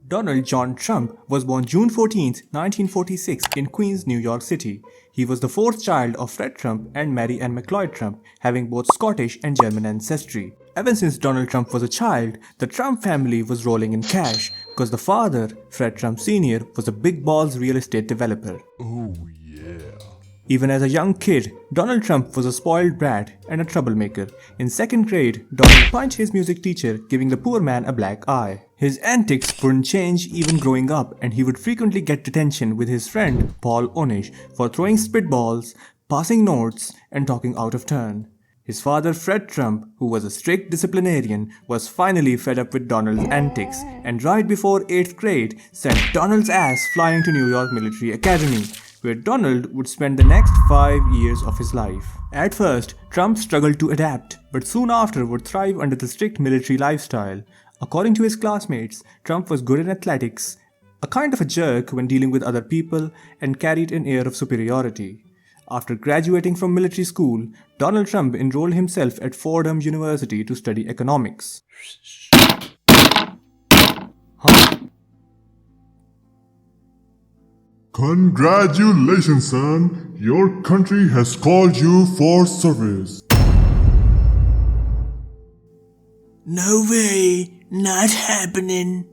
Donald John Trump was born June 14, 1946 in Queens, New York City. He was the fourth child of Fred Trump and Mary and MacLeod Trump, having both Scottish and German ancestry. Ever since Donald Trump was a child, the Trump family was rolling in cash because the father, Fred Trump Sr., was a big balls real estate developer. Oh yeah. Even as a young kid, Donald Trump was a spoiled brat and a troublemaker. In second grade, Donald punched his music teacher, giving the poor man a black eye. His antics wouldn't change even growing up, and he would frequently get detention with his friend Paul Onish for throwing spitballs, passing notes, and talking out of turn. His father Fred Trump, who was a strict disciplinarian, was finally fed up with Donald's antics, and right before 8th grade sent Donald's ass flying to New York Military Academy, where Donald would spend the next 5 years of his life. At first, Trump struggled to adapt, but soon after would thrive under the strict military lifestyle. According to his classmates, Trump was good in athletics, a kind of a jerk when dealing with other people, and carried an air of superiority. After graduating from military school, Donald Trump enrolled himself at Fordham University to study economics. Congratulations, son. Your country has called you for service. No way, not happening.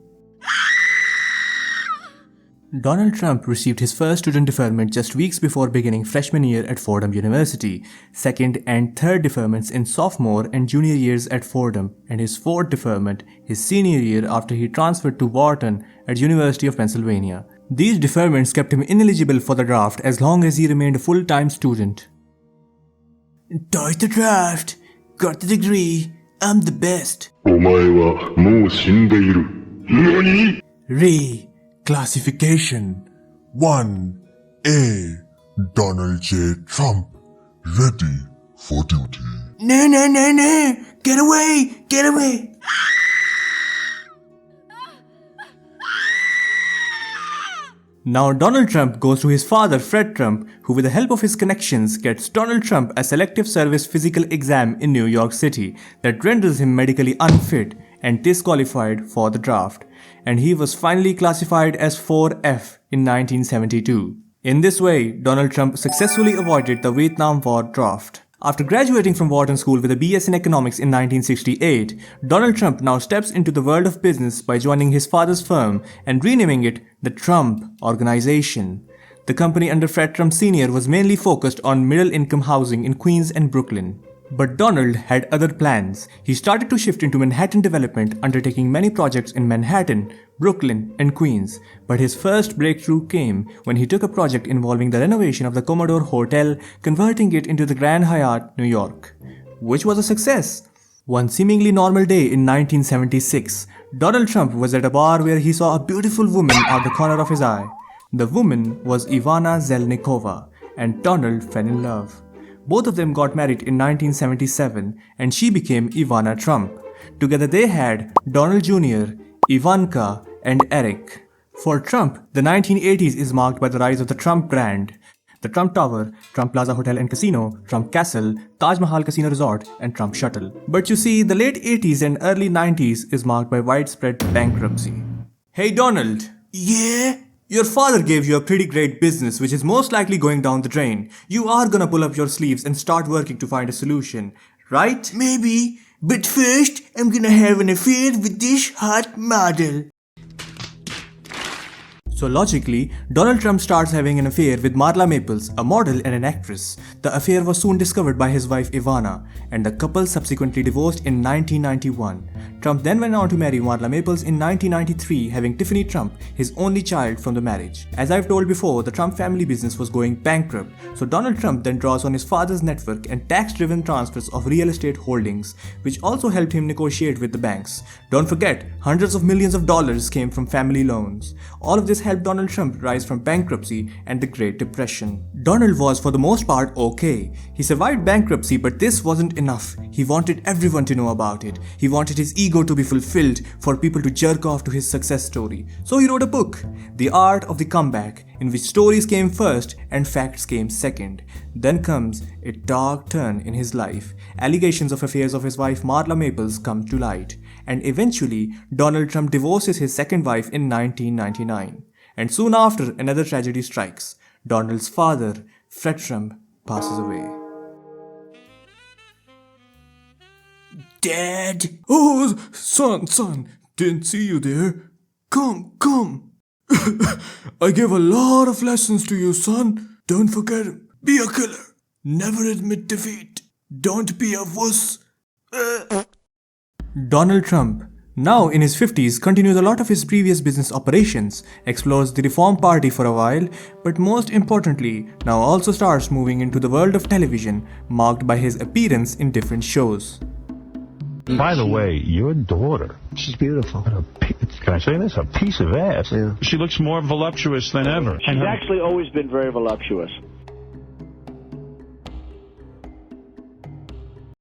Donald Trump received his first student deferment just weeks before beginning freshman year at Fordham University, second and third deferments in sophomore and junior years at Fordham, and his fourth deferment his senior year after he transferred to Wharton at University of Pennsylvania. These deferments kept him ineligible for the draft as long as he remained a full-time student. Dodged the draft, got the degree, I'm the best. お前はもう死んでいる。何? Classification 1A. Donald J. Trump, ready for duty. No, get away. Now Donald Trump goes to his father Fred Trump, who with the help of his connections gets Donald Trump a selective service physical exam in New York City that renders him medically unfit and disqualified for the draft, and he was finally classified as 4F in 1972. In this way, Donald Trump successfully avoided the Vietnam War draft. After graduating from Wharton School with a BS in economics in 1968, Donald Trump now steps into the world of business by joining his father's firm and renaming it the Trump Organization. The company under Fred Trump Sr. was mainly focused on middle-income housing in Queens and Brooklyn. But Donald had other plans. He started to shift into Manhattan development, undertaking many projects in Manhattan, Brooklyn, and Queens. But his first breakthrough came when he took a project involving the renovation of the Commodore Hotel, converting it into the Grand Hyatt, New York, which was a success. One seemingly normal day in 1976, Donald Trump was at a bar where he saw a beautiful woman out the corner of his eye. The woman was Ivana Zelnikova, and Donald fell in love. Both of them got married in 1977, and she became Ivana Trump. Together they had Donald Jr., Ivanka, and Eric. For Trump, the 1980s is marked by the rise of the Trump brand. The Trump Tower, Trump Plaza Hotel and Casino, Trump Castle, Taj Mahal Casino Resort, and Trump Shuttle. But you see, the late 80s and early 90s is marked by widespread bankruptcy. Hey Donald! Yeah? Your father gave you a pretty great business which is most likely going down the drain. You are gonna pull up your sleeves and start working to find a solution, right? Maybe, but first I'm gonna have an affair with this hot model. So logically, Donald Trump starts having an affair with Marla Maples, a model and an actress. The affair was soon discovered by his wife Ivana, and the couple subsequently divorced in 1991. Trump then went on to marry Marla Maples in 1993, having Tiffany Trump, his only child from the marriage. As I've told before, the Trump family business was going bankrupt, so Donald Trump then draws on his father's network and tax-driven transfers of real estate holdings, which also helped him negotiate with the banks. Don't forget, hundreds of millions of dollars came from family loans. All of this helped Donald Trump rise from bankruptcy and the Great Depression. Donald was for the most part okay. He survived bankruptcy, but this wasn't enough. He wanted everyone to know about it. He wanted his ego to be fulfilled, for people to jerk off to his success story. So he wrote a book, The Art of the Comeback, in which stories came first and facts came second. Then comes a dark turn in his life. Allegations of affairs of his wife Marla Maples come to light, and eventually Donald Trump divorces his second wife in 1999. And soon after, another tragedy strikes. Donald's father, Fred Trump, passes away. Dad? Oh, son, didn't see you there. Come. I gave a lot of lessons to you, son. Don't forget, be a killer. Never admit defeat. Don't be a wuss. Donald Trump, now in his 50s, continues a lot of his previous business operations, explores the Reform Party for a while, but most importantly, now also starts moving into the world of television, marked by his appearance in different shows. By the way, your daughter. She's beautiful. Can I say this? A piece of ass. Yeah. She looks more voluptuous than ever. She's actually always been very voluptuous.